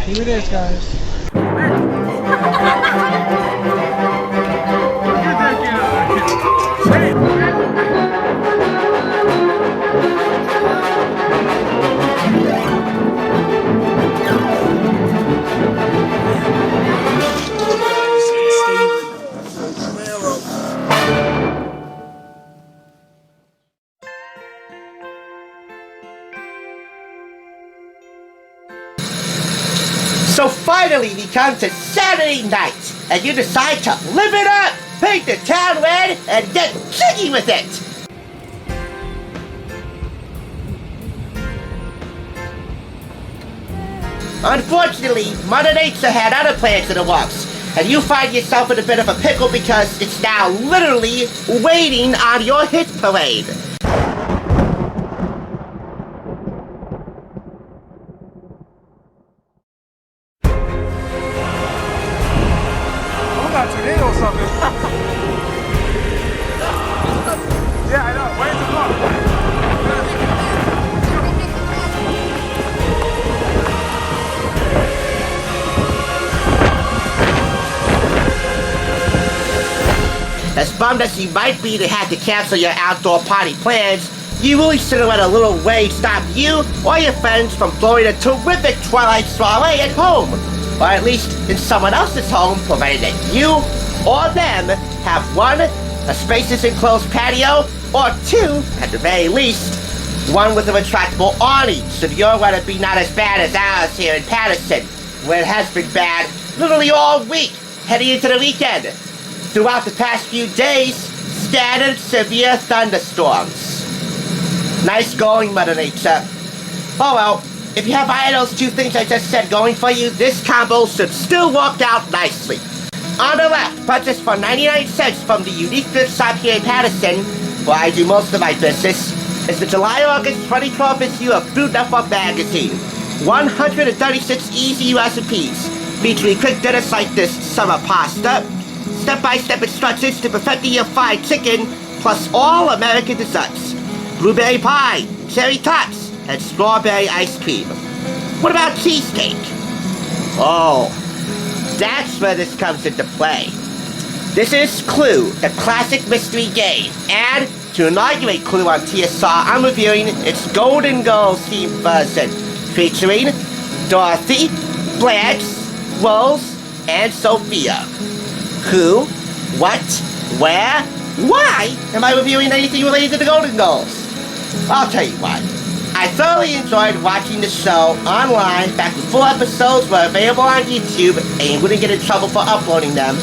Here it is, guys. So finally we come to Saturday night, and you decide to live it up, paint the town red, and get jiggy with it! Unfortunately, Mother Nature had other plans in the works, and you find yourself in a bit of a pickle because it's now literally waiting on your hit parade. Tornado or something. Yeah, I know. Where's the car? As bummed as you might be to have to cancel your outdoor party plans, you really shouldn't let a little wave stop you or your friends from throwing a terrific Twilight soiree at home. Or at least in someone else's home, provided that you or them have one, a spacious enclosed patio, or two, at the very least, one with a retractable awning, so your weather be not as bad as ours here in Patterson, where it has been bad literally all week, heading into the weekend. Throughout the past few days, scattered severe thunderstorms. Nice going, Mother Nature. Oh well. If you have either of those two things I just said going for you, this combo should still work out nicely. On the left, purchased for 99 cents from the unique thrift shop here in Patterson, where I do most of my business, is the July-August 2012 issue of Food Network magazine. 136 easy recipes, featuring quick dinners like this summer pasta, step-by-step instructions to perfecting your fried chicken, plus all American desserts. Blueberry pie, cherry tarts, and strawberry ice cream. What about cheesecake? Oh, that's where this comes into play. This is Clue, the classic mystery game, and to inaugurate Clue on TSR, I'm reviewing its Golden Girls themed version, featuring Dorothy, Blanche, Rose, and Sophia. Who, what, where, why am I reviewing anything related to the Golden Girls? I'll tell you why. I thoroughly enjoyed watching the show online back when full episodes were available on YouTube and you wouldn't get in trouble for uploading them.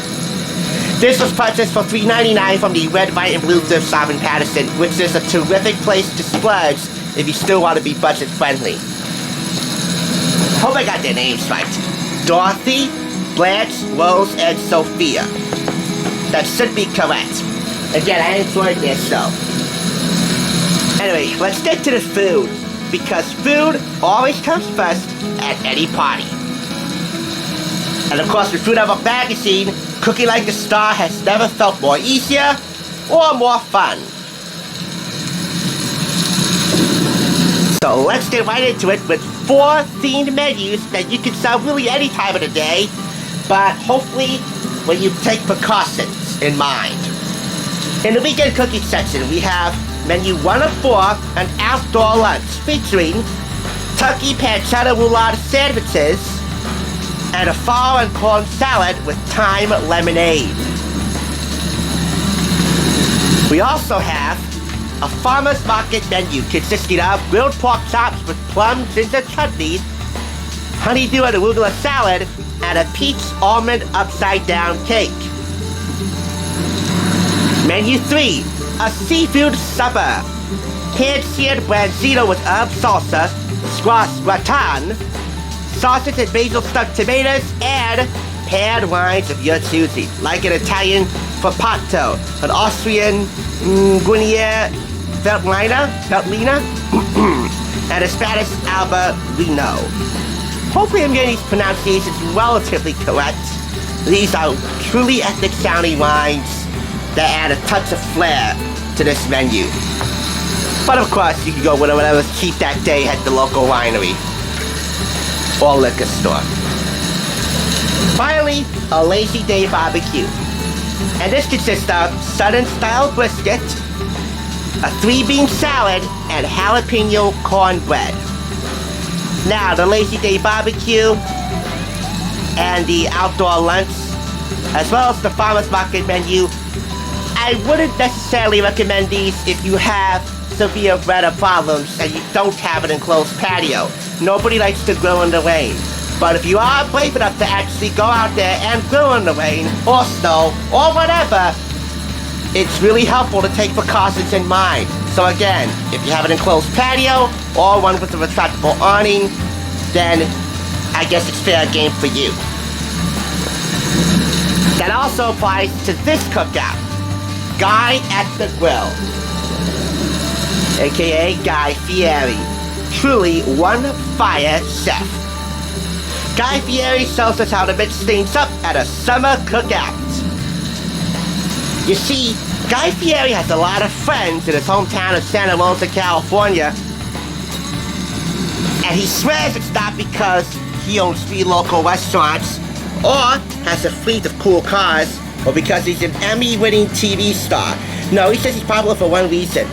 This was purchased for $3.99 from the Red, White, and Blue thrift shop in Patterson, which is a terrific place to splurge if you still want to be budget friendly. Hope I got their names right. Dorothy, Blanche, Rose, and Sophia. That should be correct. Again, I enjoyed their show. Anyway, let's get to the food, because food always comes first at any party. And of course, with Food Network magazine, cooking like a star has never felt more easier or more fun. So let's get right into it with 4 themed menus that you can serve really any time of the day, but hopefully when you take precautions in mind. In the weekend cooking section, we have Menu 1 of 4, an outdoor lunch featuring turkey pancetta roulade sandwiches and a fall and corn salad with thyme lemonade. We also have a farmer's market menu consisting of grilled pork chops with plum ginger chutney, honeydew and arugula salad, and a peach almond upside down cake. Menu 3, a seafood supper. Pan-seared branzino with herb salsa, squash gratin, sausage and basil stuffed tomatoes, and paired wines of your choosing, like an Italian Frappato, an Austrian Guinier Veltliner, and a Spanish Albarino. Hopefully I'm getting these pronunciations relatively correct. These are truly ethnic sounding wines that add a touch of flair to this menu. But of course, you can go with whatever's cheap that day at the local winery or liquor store. Finally, a lazy day barbecue. And this consists of Southern-style brisket, a 3-bean salad, and jalapeno cornbread. Now, the lazy day barbecue and the outdoor lunch, as well as the farmer's market menu, I wouldn't necessarily recommend these if you have severe weather problems and you don't have an enclosed patio. Nobody likes to grill in the rain. But if you are brave enough to actually go out there and grill in the rain, or snow, or whatever, it's really helpful to take precautions in mind. So again, if you have an enclosed patio, or one with a retractable awning, then I guess it's fair game for you. That also applies to this cookout. Guy at the Grill, aka Guy Fieri, truly one fire chef. Guy Fieri shows us how to mix things up at a summer cookout. You see, Guy Fieri has a lot of friends in his hometown of Santa Rosa, California, and he swears it's not because he owns 3 local restaurants or has a fleet of cool cars, or because he's an Emmy-winning TV star. No, he says he's popular for one reason.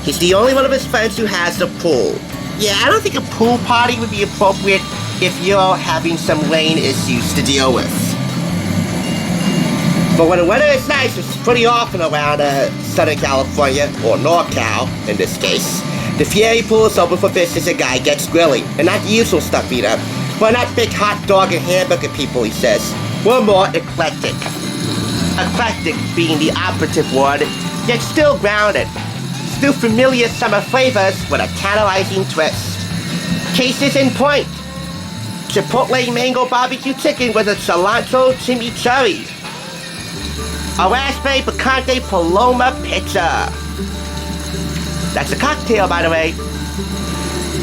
He's the only one of his friends who has a pool. Yeah, I don't think a pool party would be appropriate if you're having some rain issues to deal with. But when the weather is nice, which is pretty often around Southern California, or NorCal in this case, the Fieri pool is open for business and Guy gets grilling. And not the usual stuff either. We're not big hot dog and hamburger people, he says. We're more eclectic. Eclectic being the operative word, yet still grounded. Still familiar summer flavors with a tantalizing twist. Cases in point. Chipotle mango barbecue chicken with a cilantro chimichurri. A raspberry picante paloma pizza. That's a cocktail, by the way.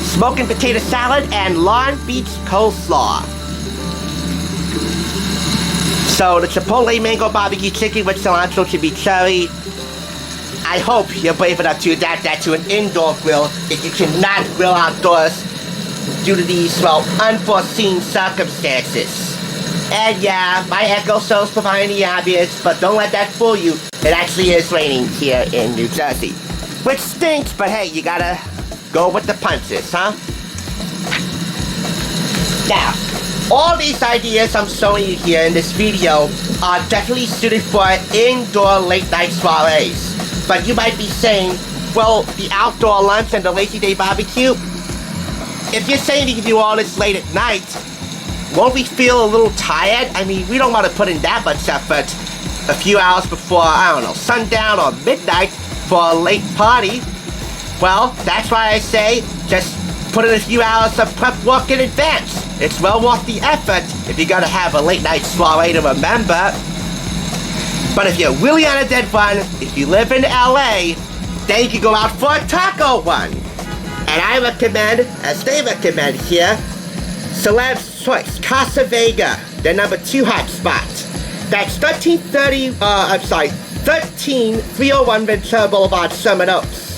Smoking potato salad and Long Beach coleslaw. So the Chipotle mango barbecue chicken with cilantro chimichurri. I hope you're brave enough to adapt that to an indoor grill if you cannot grill outdoors due to these, well, unforeseen circumstances. And yeah, my echo shows providing the ambience, but don't let that fool you. It actually is raining here in New Jersey. Which stinks, but hey, you gotta go with the punches, huh? Now, all these ideas I'm showing you here in this video are definitely suited for indoor late night soirees. But you might be saying, well, the outdoor lunch and the lazy day barbecue, if you're saying you can do all this late at night, won't we feel a little tired? I mean, we don't want to put in that much effort a few hours before, I don't know, sundown or midnight for a late party. Well, that's why I say just put in a few hours of prep work in advance. It's well worth the effort if you're gonna have a late night soiree to remember. But if you're really on a dead run, if you live in LA, then you can go out for a taco one. And I recommend, as they recommend here, Celeb's Choice, Casa Vega, their number 2 hot spot. That's 13301 Ventura Boulevard, Sherman Oaks.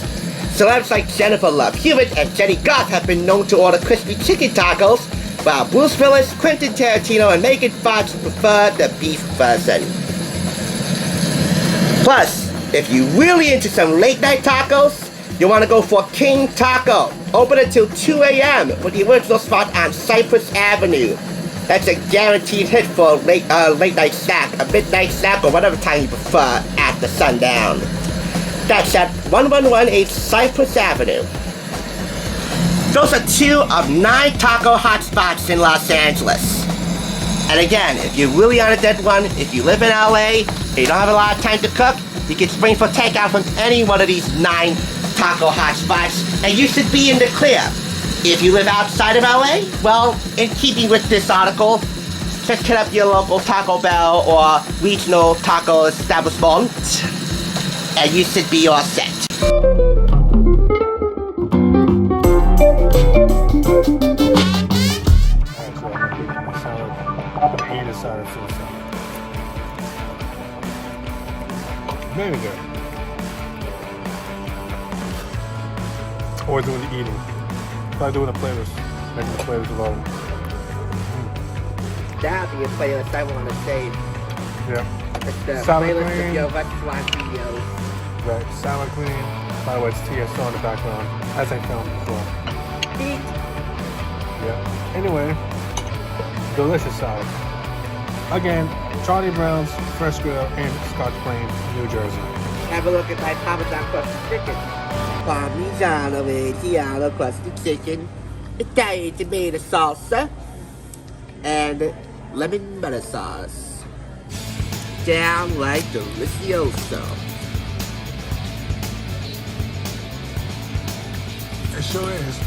Celebs like Jennifer Love Hewitt and Jenny Goff have been known to order crispy chicken tacos, while Bruce Willis, Quentin Tarantino, and Megan Fox prefer the beef version. Plus, if you're really into some late night tacos, you want to go for King Taco. Open until 2 a.m. with the original spot on Cypress Avenue. That's a guaranteed hit for a late night snack, a midnight snack, or whatever time you prefer after sundown. That's at 1118 Cypress Avenue. Those are 2 of 9 taco hotspots in Los Angeles. And again, if you're really on a dead run, if you live in LA, and you don't have a lot of time to cook, you can spring for takeout from any one of these 9 taco hotspots, and you should be in the clear. If you live outside of LA, well, in keeping with this article, just hit up your local Taco Bell or regional taco establishment, and you should be all set. Very good. Or doing the eating. Probably doing the playlist. Making the playlist alone. That'll be a playlist I want to save. Yeah. It's the Salad playlist Queen. of your restaurant videos. Right. Salad Queen. By the way, it's TSO in the background, as I filmed before. Eat. Yeah. Anyway, delicious salad. Again, Charlie Brown's Fresh Grill in Scotch Plains, New Jersey. Have a look at my Parmesan crusted chicken. Parmigiano Reggiano crusted chicken, Italian tomato salsa, and lemon butter sauce. Downright delicioso. It sure is.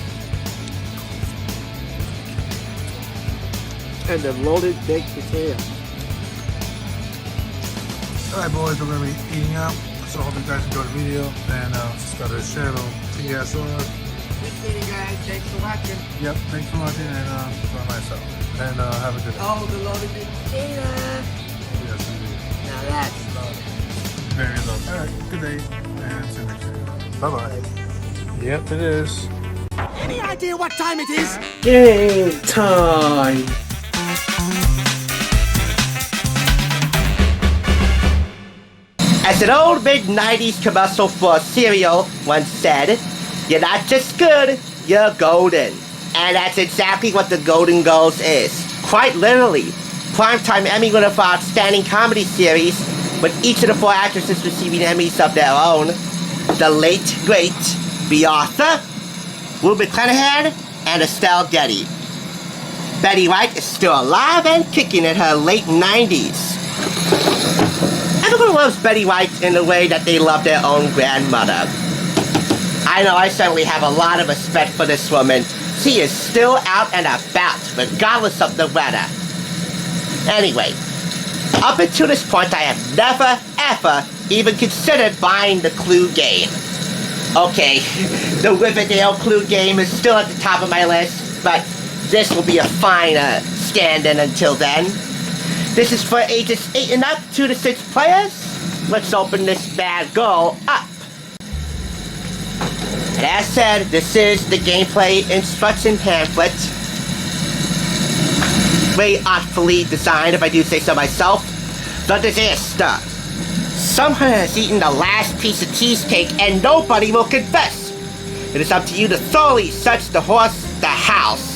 And the loaded baked potato. Alright boys, we're going to be eating out. So I hope you guys enjoyed the video. And subscribe to the channel. TSO. Appreciate you guys. Thanks for watching. Yep, thanks for watching and enjoy myself. And have a good day. Oh, the loaded baked potato. Yes, indeed. Now that's Very low. Alright, good day. And see you next time. Bye-bye. Yep, it is. Any idea what time it is? game time. As an old mid-90s commercial for cereal once said, you're not just good, you're golden. And that's exactly what the Golden Girls is. Quite literally. Primetime Emmy winner for Outstanding Comedy Series, with each of the 4 actresses receiving Emmys of their own. The late, great Bea Arthur, Will McClanahan, and Estelle Getty. Betty White is still alive and kicking in her late 90s. Everyone loves Betty White in the way that they love their own grandmother. I know I certainly have a lot of respect for this woman. She is still out and about, regardless of the weather. Anyway, up until this point, I have never, ever even considered buying the Clue game. Okay, the Riverdale Clue game is still at the top of my list, but this will be a fine stand-in until then. This is for ages 8 and up, 2 to 6 players. Let's open this bad girl up. And as said, this is the gameplay instruction pamphlet. Very artfully designed, if I do say so myself. The disaster. Someone has eaten the last piece of cheesecake and nobody will confess. It is up to you to thoroughly search the house.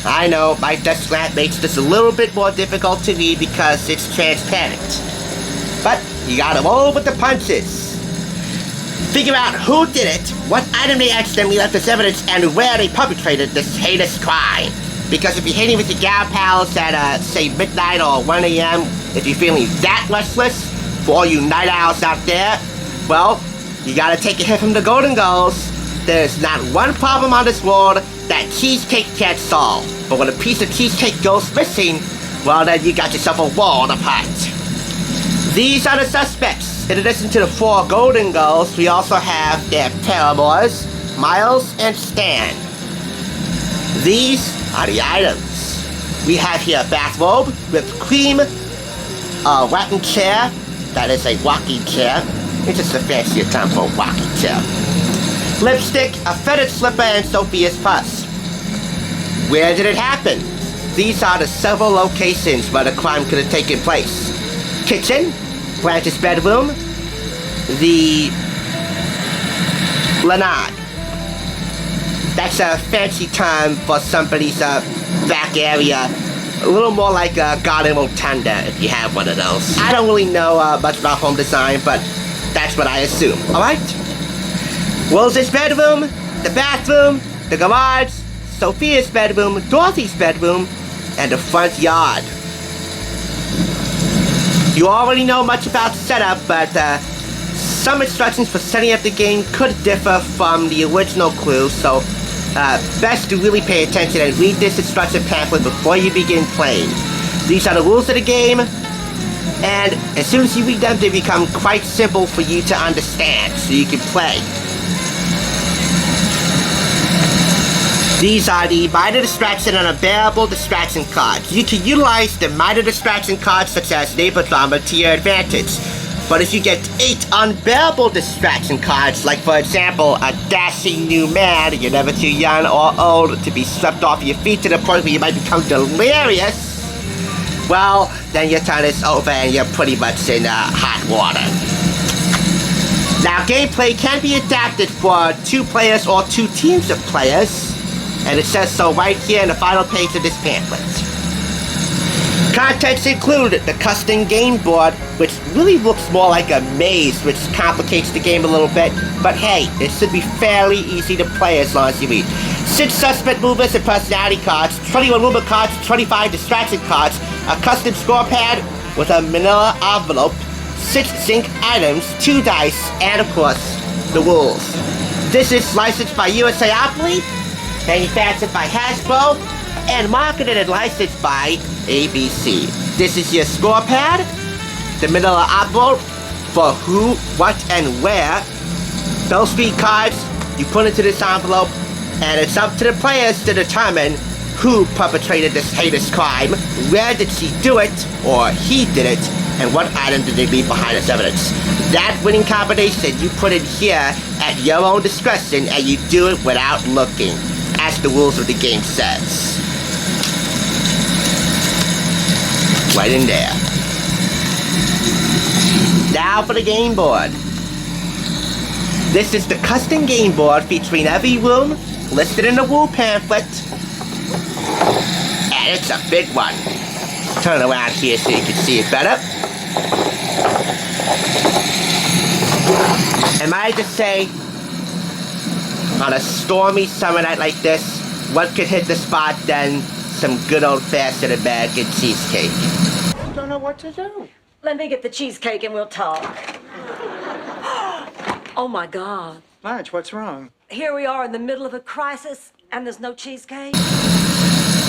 I know, my desk lamp makes this a little bit more difficult to read because it's transparent. But you gotta roll with the punches. Figure out who did it, what item they accidentally left as evidence, and where they perpetrated this heinous crime. Because if you're hanging with your gal pals at, say, midnight or 1 a.m., if you're feeling that restless, for all you night owls out there, well, you gotta take a hit from the Golden Girls. There's not one problem on this world that cheesecake can't solve. But when a piece of cheesecake goes missing, well then you got yourself a world apart. These are the suspects. In addition to the 4 Golden Girls, we also have their paramours, Miles and Stan. These are the items. We have here a bathrobe, whipped cream, a rocking chair, that is a walking chair. It's just a fancier term for a walking chair. Lipstick, a fetid slipper, and Sophia's purse. Where did it happen? These are the several locations where the crime could have taken place. Kitchen, Blanche's bedroom, the lanai. That's a fancy term for somebody's back area. A little more like a garden rotunda, if you have one of those. I don't really know much about home design, but that's what I assume, alright? Will's bedroom, the bathroom, the garage, Sophia's bedroom, Dorothy's bedroom, and the front yard. You already know much about setup, but some instructions for setting up the game could differ from the original Clue, so best to really pay attention and read this instruction pamphlet before you begin playing. These are the rules of the game, and as soon as you read them, they become quite simple for you to understand, so you can play. These are the minor distraction and unbearable distraction cards. You can utilize the minor distraction cards such as neighbor drama to your advantage. But if you get 8 unbearable distraction cards, like for example, a dashing new man, you're never too young or old to be swept off your feet to the point where you might become delirious, well, then your turn is over and you're pretty much in hot water. Now, gameplay can be adapted for 2 players or 2 teams of players, and it says so right here in the final page of this pamphlet. Contents include the custom game board, which really looks more like a maze, which complicates the game a little bit, but hey, it should be fairly easy to play as long as you read. 6 suspect movements and personality cards, 21 movement cards, 25 distraction cards, a custom score pad with a manila envelope, 6 zinc items, 2 dice, and of course, the rules. This is licensed by USAopoly, manufactured by Hasbro, and marketed and licensed by ABC. This is your score pad, the manila envelope for who, what, and where. Those 3 cards you put into this envelope, and it's up to the players to determine who perpetrated this heinous crime, where did she do it, or he did it, and what item did they leave behind as evidence. That winning combination you put in here at your own discretion, and you do it without looking, as the rules of the game says. Right in there. Now for the game board. This is the custom game board featuring every room listed in the rule pamphlet. And it's a big one. Turn around here so you can see it better. And might I just say, on a stormy summer night like this, what could hit the spot then? Some good old-fashioned American cheesecake. I don't know what to do. Let me get the cheesecake and we'll talk. Oh my God. Blanche, what's wrong? Here we are in the middle of a crisis and there's no cheesecake?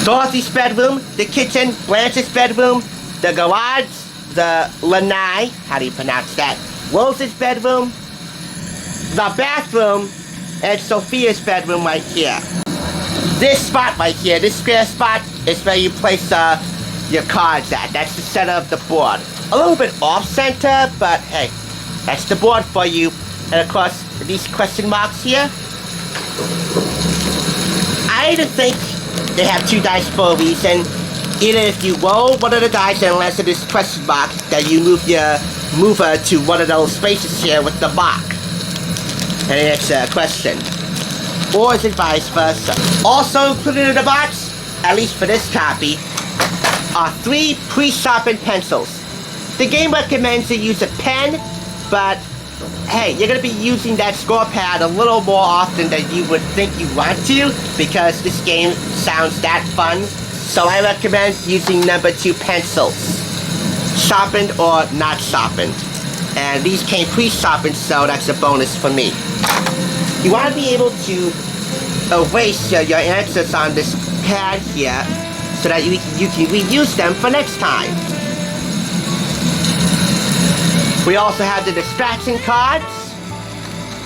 Dorothy's bedroom, the kitchen, Blanche's bedroom, the garage, the lanai, how do you pronounce that? Rose's bedroom, the bathroom, and Sophia's bedroom right here. This spot right here, this square spot, is where you place your cards at. That's the center of the board. A little bit off-center, but hey, that's the board for you. And of course, these question marks here, I don't think they have 2 dice for a reason. Either if you roll one of the dice and unless it is question mark, then you move your mover to one of those spaces here with the mark. And answer a question. Or is it vice versa? Also included in the box, at least for this copy, are 3 pre-sharpened pencils. The game recommends you use a pen, but hey, you're gonna be using that score pad a little more often than you would think you want to, because this game sounds that fun. So I recommend using number 2 pencils. Sharpened or not sharpened. And these came pre-sharpened, so that's a bonus for me. You want to be able to erase your answers on this pad here so that you can reuse them for next time. We also have the distraction cards,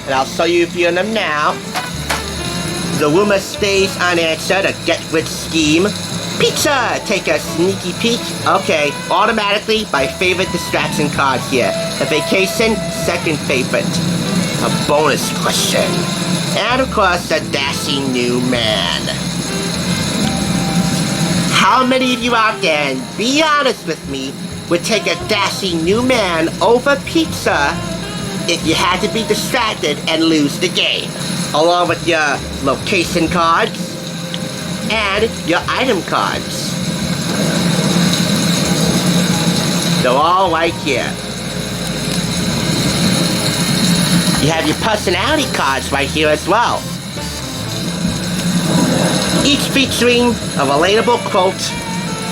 and I'll show you a few of them now. The rumor stays unanswered, a get-rich scheme. Pizza! Take a sneaky peek. Okay, automatically my favorite distraction card here. A vacation, second favorite. A bonus question. And of course, a dashing new man. How many of you out there, and be honest with me, would take a dashing new man over pizza if you had to be distracted and lose the game? Along with your location cards and your item cards. They're all right here. You have your personality cards right here as well. Each featuring a relatable quote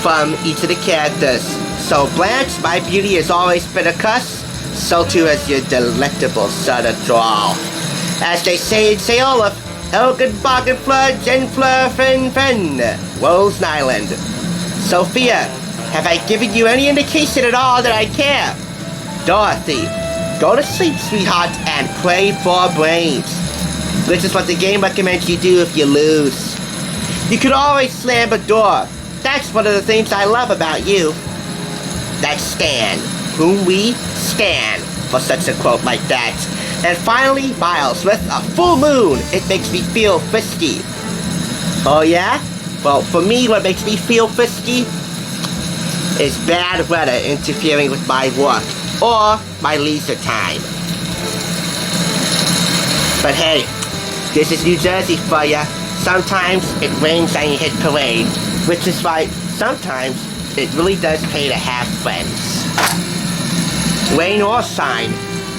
from each of the characters. So Blanche, my beauty has always been a cuss, so too has your delectable southern drawl. As they say in St. Olaf, Elgin Bargain Flood, Jen Fleur, Fen Fen, Rose Island. Sophia, have I given you any indication at all that I care? Dorothy, go to sleep, sweetheart, and pray for brains. Which is what the game recommends you do if you lose. You could always slam a door. That's one of the things I love about you. That's Stan, whom we stand for such a quote like that. And finally, Miles, with a full moon, it makes me feel frisky. Oh yeah? Well, for me, what makes me feel frisky is bad weather interfering with my work or my leisure time. But hey, this is New Jersey for ya. Sometimes it rains and you hit parade, which is why sometimes it really does pay to have friends. Rain or shine,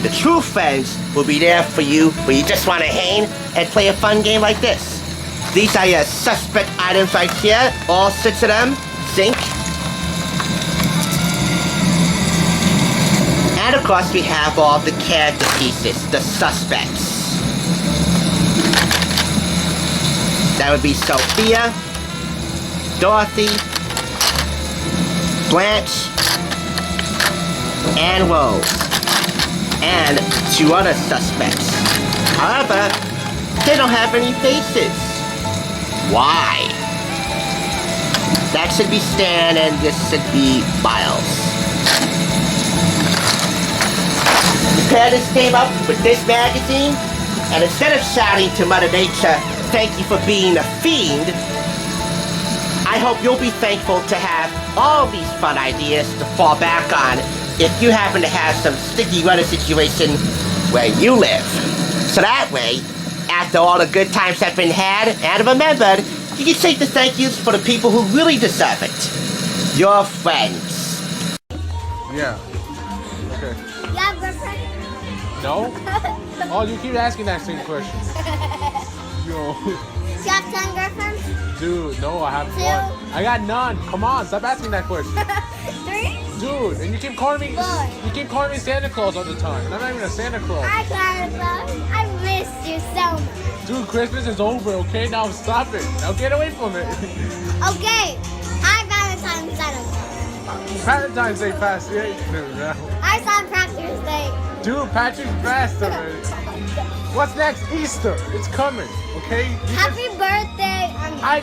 the true friends will be there for you when you just want to hang and play a fun game like this. These are your suspect items right here, all 6 of them, zinc. And of course we have all the character pieces, the suspects. That would be Sophia, Dorothy, Blanche, and Rose, and 2 other suspects. However, they don't have any faces. Why? That should be Stan and this should be Miles. The parents came up with this magazine, and instead of shouting to Mother Nature, "Thank you for being a fiend," I hope you'll be thankful to have all these fun ideas to fall back on if you happen to have some sticky weather situation where you live. So that way, after all the good times have been had and remembered, you can say the thank yous for the people who really deserve it. Your friends. Yeah. Okay. You have a girlfriend? No? Oh, you keep asking that same question. Yo. You have 10 girlfriends? Dude, no, I have 2? 1. I got none. Come on, stop asking that question. 3? Dude, and you keep calling me 4. you keep calling me Santa Claus all the time. And I'm not even a Santa Claus. Hi, Carlos. I miss you so much. Dude, Christmas is over, okay? Now stop it. Now get away from it. Okay. Hi, Valentine's Day. Valentine's Day passed. Yeah, Hi, St. Patrick's Day. dude, Patrick's passed already. What's next? Easter. It's coming, okay? Happy birthday,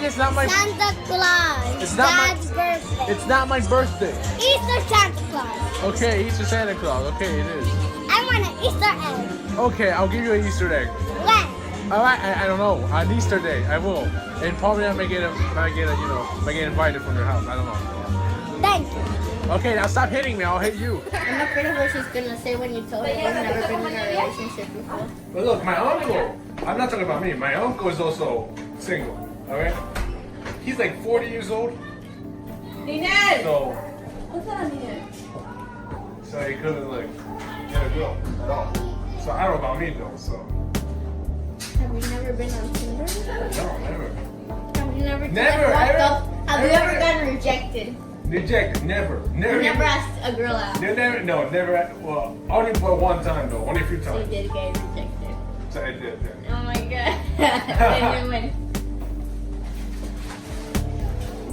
It's not my Santa Claus. It's not my- Dad's birthday. It's not my birthday. Easter Santa Claus. Okay, Easter Santa Claus. Okay, it is. I want an Easter egg. Okay, I'll give you an Easter egg. When? Alright, I don't know. On Easter Day, I will. And probably I might get invited from your house. I don't know. Thank you. Okay, now stop hitting me. I'll hit you. I'm afraid of what she's gonna say when you tell her you've never been in a relationship before. But look, my uncle, I'm not talking about me. My uncle is also single. Alright? He's like 40 years old. So he couldn't like get a girl at all. So I don't know about me though, so Have you never been on Tinder? no, never. Have you never Never, walked ever? up? Have you ever gotten rejected? Rejected, never. You Never. never asked a girl out. Never. Well, only but one time though, only a few So you times. did get rejected. So I did. Yeah. Oh my god. Then you went.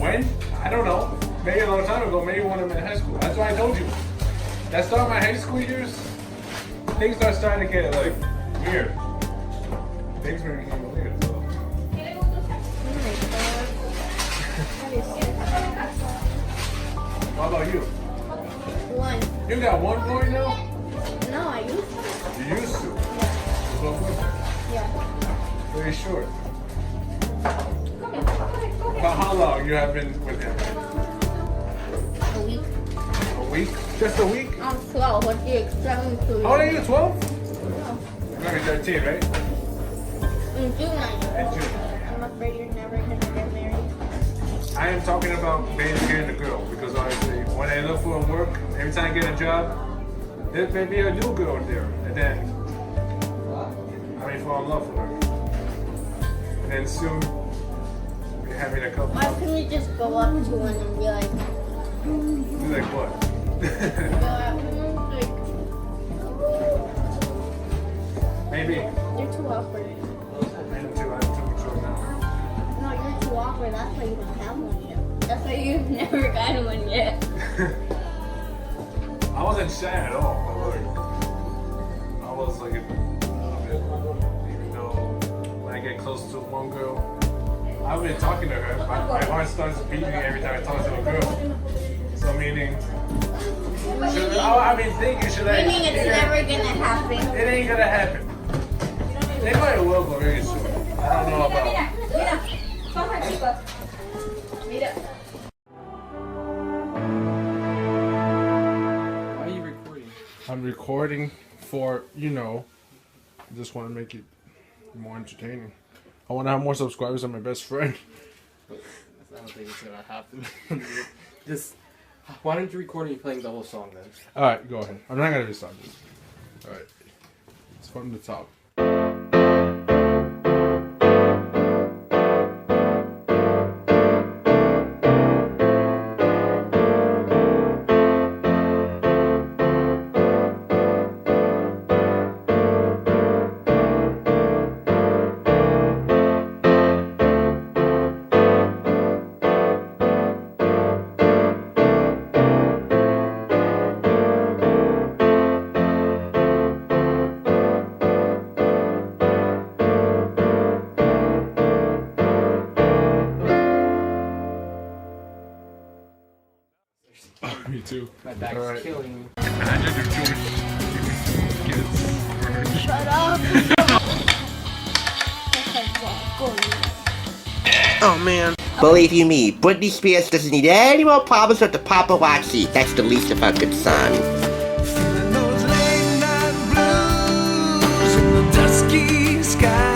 When? I don't know. Maybe a long time ago. Maybe when I'm in high school. That's why I told you. That start my high school years, things are starting to get like weird. Things are getting weird. So. What about you? One. You got one boy now? No, I used to. You used to. Yeah. Very short. About how long you have been with him? A week. A week? Just a week? I'm 12. What do you expect me to do? How old are you? 12? You're maybe 13, right? In June, I am. In June. I'm afraid you're never gonna get married. I am talking about getting a girl because honestly, when I look for work, every time I get a job, there may be a new girl there, and then I may fall in love with her. And then soon, we're having a couple. Why couldn't you just go up to one and be like, You're like what? Maybe. you're too awkward. I'm too mature now. No, you're too awkward. That's why you don't have one yet. That's why you've never gotten one yet. I wasn't shy at all, but like, I was like a little bit, even though when I get close to one girl, I've been talking to her, but my heart starts beating every time I talk to a girl. So meaning, thinking, should I? Meaning it's never gonna happen. It ain't gonna happen. They might will, but very soon. I don't know about. recording for, you know, just want to make it more entertaining. I want to have more subscribers than my best friend. I don't think it's gonna happen. Just, why don't you record me playing the whole song then? Alright, go ahead. I'm not gonna restart this. Alright. It's from the top. Me too. My back's Alright. killing me. Shut up. Oh man. Believe you me, Britney Spears doesn't need any more problems with the paparazzi. That's the least of her concern. Those late night blues in the dusky sky.